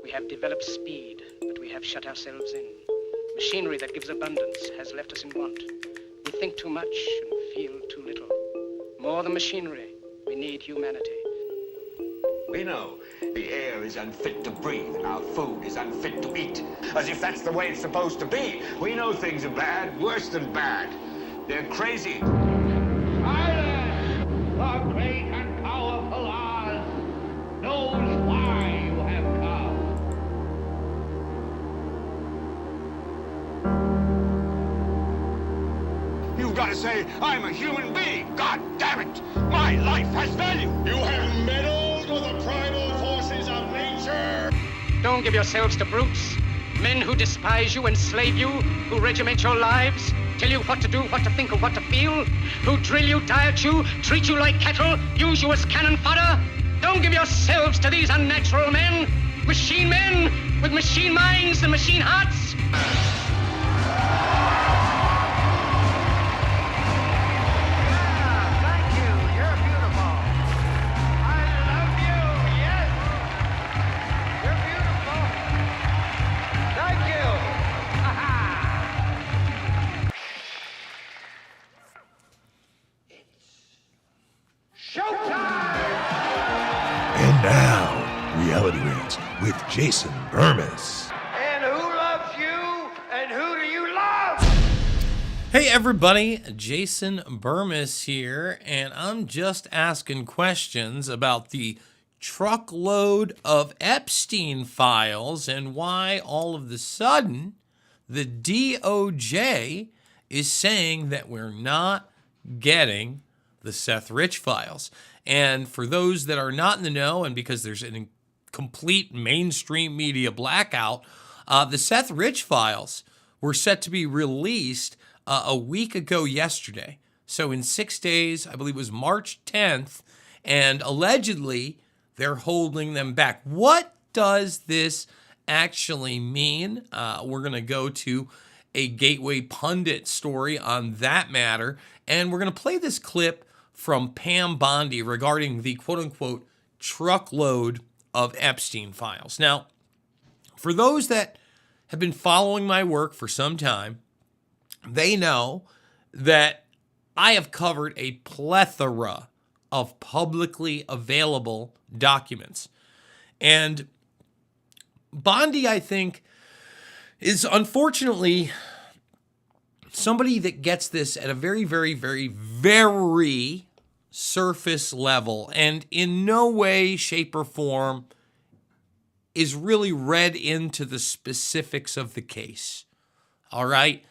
We have developed speed, but we have shut ourselves in. Machinery that gives abundance has left us in want. We think too much and feel too little. More than machinery, we need humanity. We know the air is unfit to breathe and our food is unfit to eat. As if that's the way it's supposed to be. We know things are bad, worse than bad. They're crazy. Silence! The great and powerful Oz knows why you have come. You've got to say, I'm a human being. God damn it! My life has value. You have meddled with the primal forces of nature. Don't give yourselves to brutes, men who despise you, enslave you, who regiment your lives, tell you what to do, what to think, or what to feel, who drill you, diet you, treat you like cattle, use you as cannon fodder. Don't give yourselves to these unnatural men with machine minds and machine hearts. And now, Reality Rants with Jason Bermas. And who loves you? And who do you love? Hey everybody, Jason Bermas here, and I'm just asking questions about the truckload of Epstein files and why all of a sudden the DOJ is saying that we're not getting the Seth Rich files. And for those that are not in the know, and because there's a complete mainstream media blackout, the Seth Rich files were set to be released a week ago yesterday. So in 6 days, I believe it was March 10th, and allegedly they're holding them back. What does this actually mean? We're going to go to a Gateway Pundit story on that matter, and we're going to play this clip from Pam Bondi regarding the quote-unquote truckload of Epstein files. Now, for those that have been following my work for some time, they know that I have covered a plethora of publicly available documents. And Bondi, I think, is unfortunately somebody that gets this at a very, very, very, very surface level and in no way, shape, or form is really read into the specifics of the case. All right?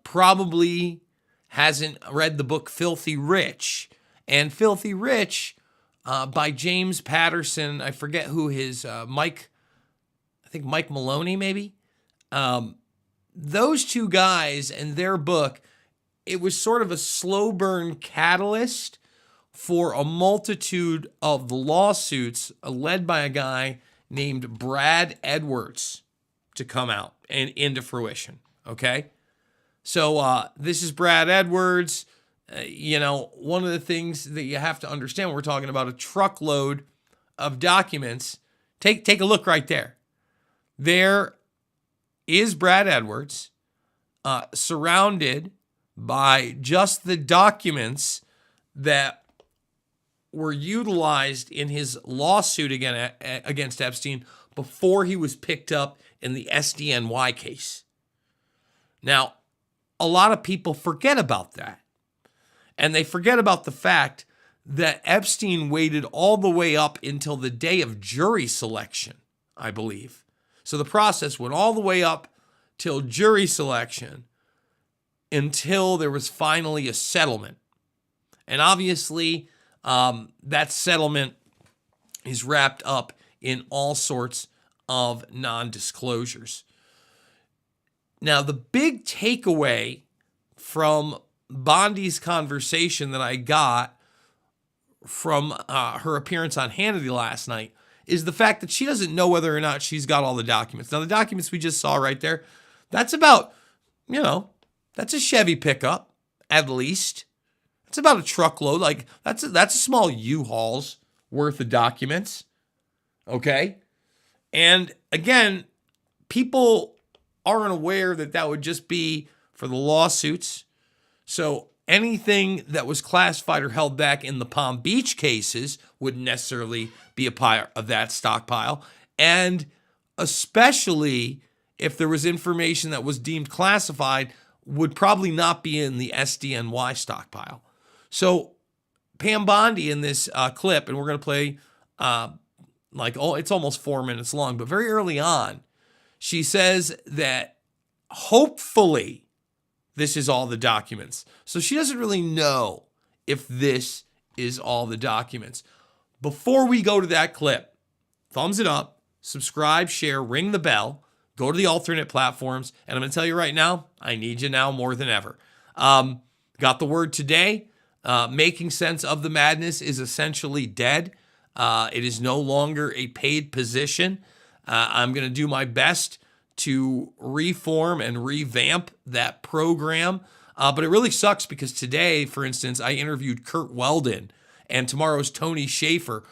Probably hasn't read the book Filthy Rich. And Filthy Rich by James Patterson, I forget who his, Mike Maloney maybe? Those two guys and their book, it was sort of a slow burn catalyst for a multitude of the lawsuits led by a guy named Brad Edwards to come out and into fruition, okay? So this is Brad Edwards. One of the things that you have to understand when we're talking about a truckload of documents, take a look right there. There is Brad Edwards surrounded by just the documents that were utilized in his lawsuit against Epstein before he was picked up in the SDNY case. Now, a lot of people forget about that. And they forget about the fact that Epstein waited all the way up until the day of jury selection, I believe. So the process went all the way up till jury selection until there was finally a settlement. And obviously, that settlement is wrapped up in all sorts of non-disclosures. Now, the big takeaway from Bondi's conversation that I got from her appearance on Hannity last night is the fact that she doesn't know whether or not she's got all the documents. Now, the documents we just saw right there, that's about, that's a Chevy pickup, at least. It's about a truckload. Like, that's a small U-Haul's worth of documents, okay? And again, people aren't aware that that would just be for the lawsuits. So anything that was classified or held back in the Palm Beach cases wouldn't necessarily be a part of that stockpile. And especially if there was information that was deemed classified, would probably not be in the SDNY stockpile. So Pam Bondi in this clip, and we're going to play it's almost 4 minutes long, but very early on, she says that hopefully this is all the documents. So she doesn't really know if this is all the documents. Before we go to that clip, thumbs it up, subscribe, share, ring the bell, go to the alternate platforms, and I'm going to tell you right now, I need you now more than ever. Got the word today. Making Sense of the Madness is essentially dead. It is no longer a paid position. I'm going to do my best to reform and revamp that program. But it really sucks because today, for instance, I interviewed Kurt Weldon and tomorrow's Tony Schaefer,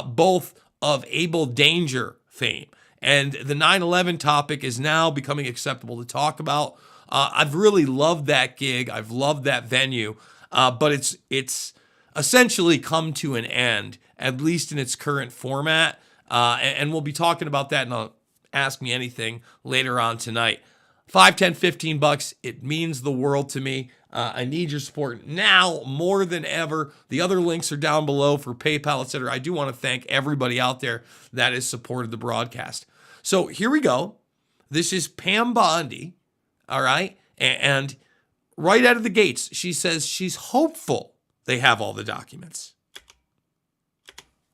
both of Able Danger fame. And the 9/11 topic is now becoming acceptable to talk about. I've really loved that gig. I've loved that venue. But it's essentially come to an end, at least in its current format. And we'll be talking about that in a Ask Me Anything later on tonight. $5, $10, $15, it means the world to me. I need your support now more than ever. The other links are down below for PayPal, etc. I do want to thank everybody out there that has supported the broadcast. So here we go. This is Pam Bondi, all right? And right out of the gates, she says she's hopeful they have all the documents.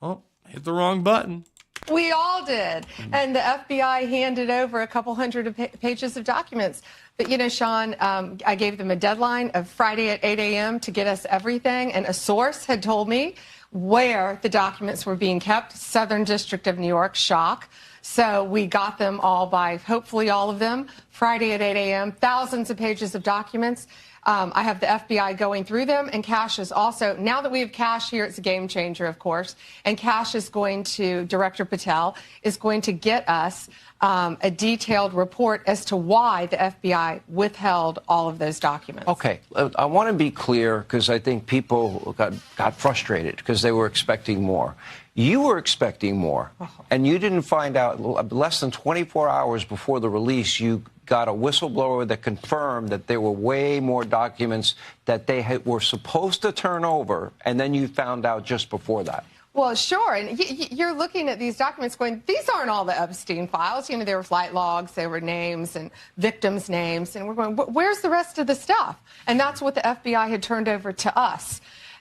Oh, hit the wrong button. We all did. And the FBI handed over a couple hundred pages of documents. But, you know, Sean, I gave them a deadline of Friday at 8 a.m. to get us everything. And a source had told me where the documents were being kept. Southern District of New York, shock. So we got them all by, hopefully all of them, Friday at 8 a.m. Thousands of pages of documents. I have the FBI going through them, and Cash is also, now that we have Cash here, it's a game changer, of course, and Cash is going to, Director Patel, is going to get us a detailed report as to why the FBI withheld all of those documents. Okay, I want to be clear because I think people got frustrated because they were expecting more. You were expecting more, and you didn't find out less than 24 hours before the release. You got a whistleblower that confirmed that there were way more documents that they were supposed to turn over, and then you found out just before that. Well, sure. And you're looking at these documents going, these aren't all the Epstein files. You know, there were flight logs, there were names and victims' names. And we're going, where's the rest of the stuff? And that's what the FBI had turned over to us.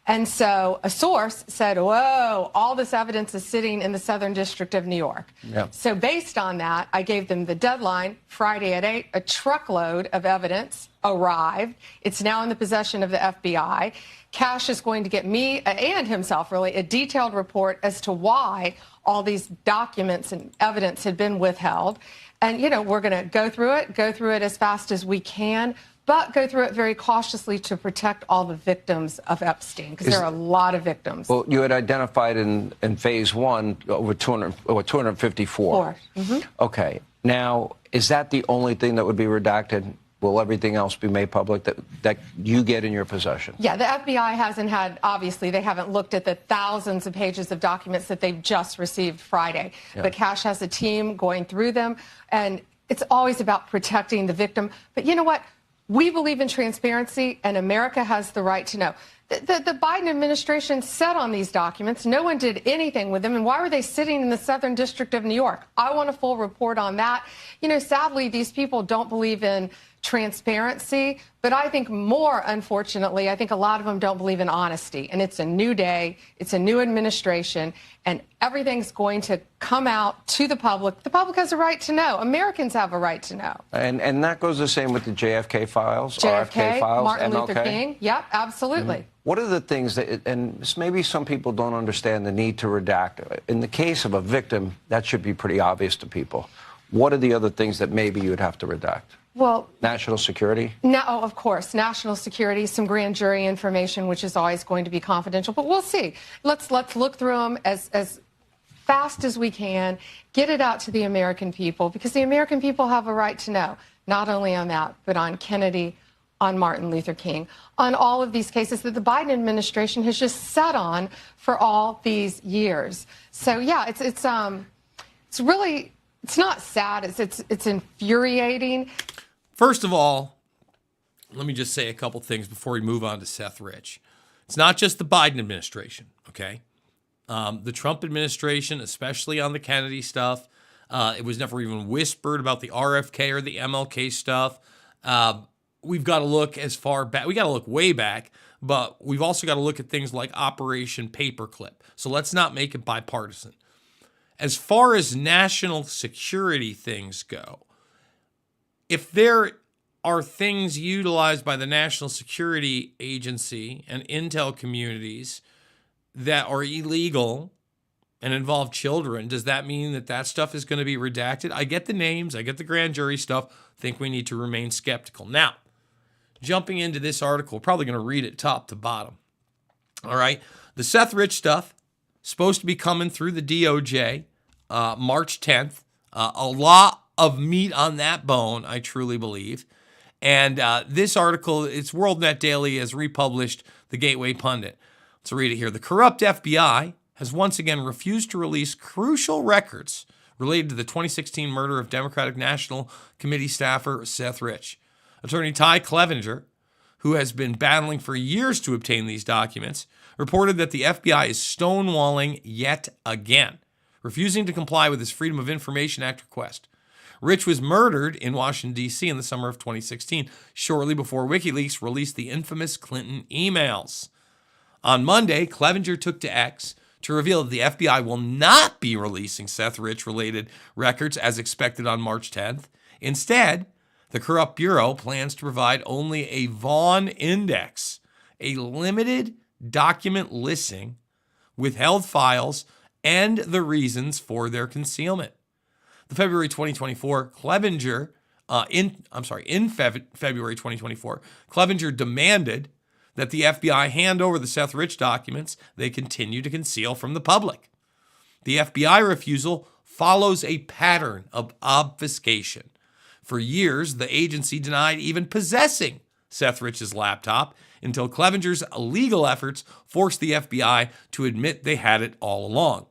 And so a source said, whoa, all this evidence is sitting in the Southern District of New York. Yep. So based on that, I gave them the deadline, Friday at 8. A truckload of evidence arrived. It's now in the possession of the FBI. Cash is going to get me and himself, really, a detailed report as to why all these documents and evidence had been withheld. And, you know, we're going to go through it as fast as we can, but go through it very cautiously to protect all the victims of Epstein, because there are a lot of victims. Well, you had identified in phase one over 254. Mm-hmm. Okay. Now, is that the only thing that would be redacted? Will everything else be made public that you get in your possession? Yeah, the FBI hasn't had, obviously, they haven't looked at the thousands of pages of documents that they've just received Friday. Yeah. But Cash has a team going through them, and it's always about protecting the victim. But you know what? We believe in transparency, and America has the right to know. The Biden administration sat on these documents. No one did anything with them. And why were they sitting in the Southern District of New York? I want a full report on that. You know, sadly, these people don't believe in transparency. But I think more, unfortunately, I think a lot of them don't believe in honesty. And it's a new day. It's a new administration. And everything's going to come out to the public. The public has a right to know. Americans have a right to know. And that goes the same with the JFK files, JFK, RFK files, Martin MLK? Luther King. Yep, absolutely. Mm-hmm. What are the things that, and maybe some people don't understand the need to redact. In the case of a victim, that should be pretty obvious to people. What are the other things that maybe you would have to redact? Well, national security? No, of course, national security, some grand jury information, which is always going to be confidential. But we'll see. Let's look through them as fast as we can, get it out to the American people, because the American people have a right to know, not only on that, but on Kennedy, on Martin Luther King, on all of these cases that the Biden administration has just sat on for all these years. So yeah, it's really, it's not sad, it's infuriating. First of all, let me just say a couple things before we move on to Seth Rich. It's not just the Biden administration, okay? The Trump administration, especially on the Kennedy stuff, it was never even whispered about the RFK or the MLK stuff. We've got to look as far back. We got to look way back, but we've also got to look at things like Operation Paperclip. So let's not make it bipartisan. As far as national security things go, if there are things utilized by the National Security Agency and intel communities that are illegal and involve children, does that mean that that stuff is going to be redacted? I get the names, I get the grand jury stuff. I think we need to remain skeptical. Now, jumping into this article, probably going to read it top to bottom. All right. The Seth Rich stuff, supposed to be coming through the DOJ March 10th. A lot of meat on that bone, I truly believe. And this article, it's WorldNet Daily, has republished the Gateway Pundit. Let's read it here. The corrupt FBI has once again refused to release crucial records related to the 2016 murder of Democratic National Committee staffer Seth Rich. Attorney Ty Clevenger, who has been battling for years to obtain these documents, reported that the FBI is stonewalling yet again, refusing to comply with his Freedom of Information Act request. Rich was murdered in Washington, D.C. in the summer of 2016, shortly before WikiLeaks released the infamous Clinton emails. On Monday, Clevenger took to X to reveal that the FBI will not be releasing Seth Rich-related records as expected on March 10th. Instead, the corrupt bureau plans to provide only a Vaughn Index, a limited document listing, withheld files, and the reasons for their concealment. The February 2024 Clevenger, in February 2024, Clevenger demanded that the FBI hand over the Seth Rich documents they continue to conceal from the public. The FBI refusal follows a pattern of obfuscation. For years, the agency denied even possessing Seth Rich's laptop until Clevenger's legal efforts forced the FBI to admit they had it all along.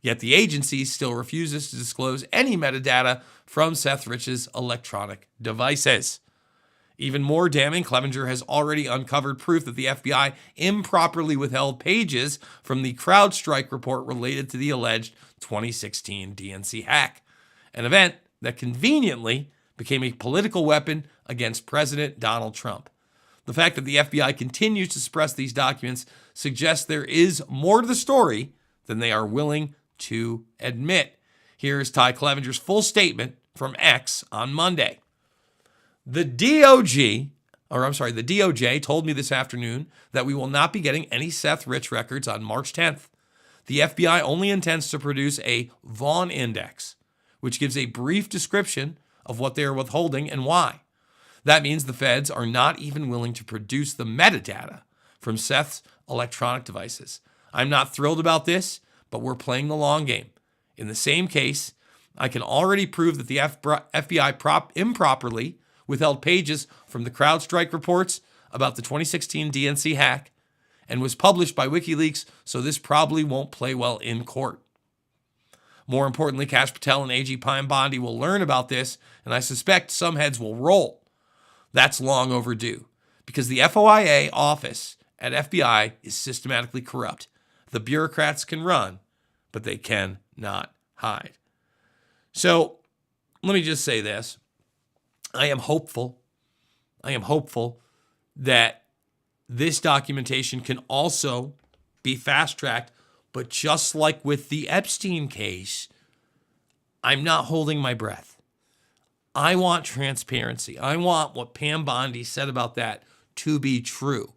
Yet the agency still refuses to disclose any metadata from Seth Rich's electronic devices. Even more damning, Clevenger has already uncovered proof that the FBI improperly withheld pages from the CrowdStrike report related to the alleged 2016 DNC hack, an event that conveniently became a political weapon against President Donald Trump. The fact that the FBI continues to suppress these documents suggests there is more to the story than they are willing to admit. Here's Ty Clevenger's full statement from X on Monday. The DOJ told me this afternoon that we will not be getting any Seth Rich records on March 10th. The FBI only intends to produce a Vaughn Index, which gives a brief description of what they are withholding and why. That means the feds are not even willing to produce the metadata from Seth's electronic devices. I'm not thrilled about this, but we're playing the long game. In the same case, I can already prove that the FBI improperly withheld pages from the CrowdStrike reports about the 2016 DNC hack and was published by WikiLeaks, so this probably won't play well in court. More importantly, Kash Patel and AG Pam Bondi will learn about this, and I suspect some heads will roll. That's long overdue, because the FOIA office at FBI is systematically corrupt. The bureaucrats can run, but they cannot hide. So let me just say this. I am hopeful that this documentation can also be fast-tracked, but just like with the Epstein case, I'm not holding my breath. I want transparency. I want what Pam Bondi said about that to be true.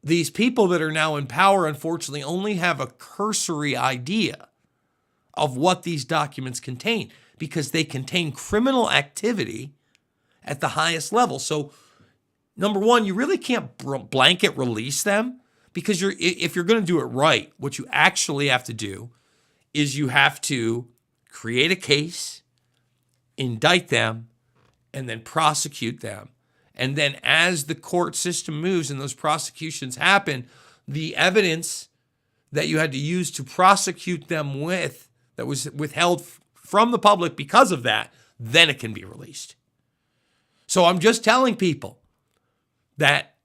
These people that are now in power, unfortunately, only have a cursory idea of what these documents contain because they contain criminal activity at the highest level. So, number one, you really can't blanket release them Because if you're going to do it right, what you actually have to do is you have to create a case, indict them, and then prosecute them. And then as the court system moves and those prosecutions happen, the evidence that you had to use to prosecute them with, that was withheld from the public because of that, then it can be released. So I'm just telling people that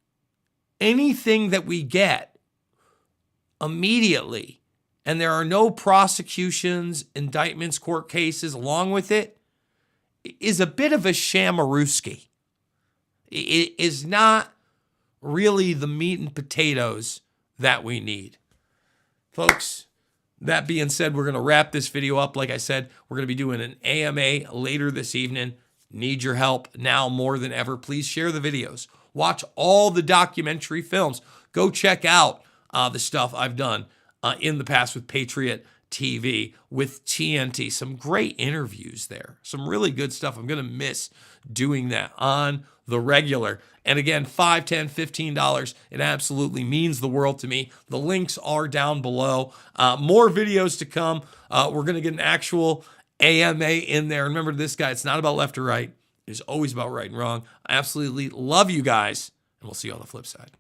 anything that we get immediately, and there are no prosecutions, indictments, court cases along with it, is a bit of a shamarooski. It is not really the meat and potatoes that we need. Folks, that being said, we're going to wrap this video up. Like I said, we're going to be doing an AMA later this evening. Need your help now more than ever. Please share the videos. Watch all the documentary films. Go check out the stuff I've done in the past with Patriot TV, with TNT. Some great interviews there. Some really good stuff. I'm going to miss doing that on the regular. And again, $5, $10, $15. It absolutely means the world to me. The links are down below. More videos to come. We're going to get an actual AMA in there. Remember this, guy, it's not about left or right. It's always about right and wrong. I absolutely love you guys, and we'll see you on the flip side.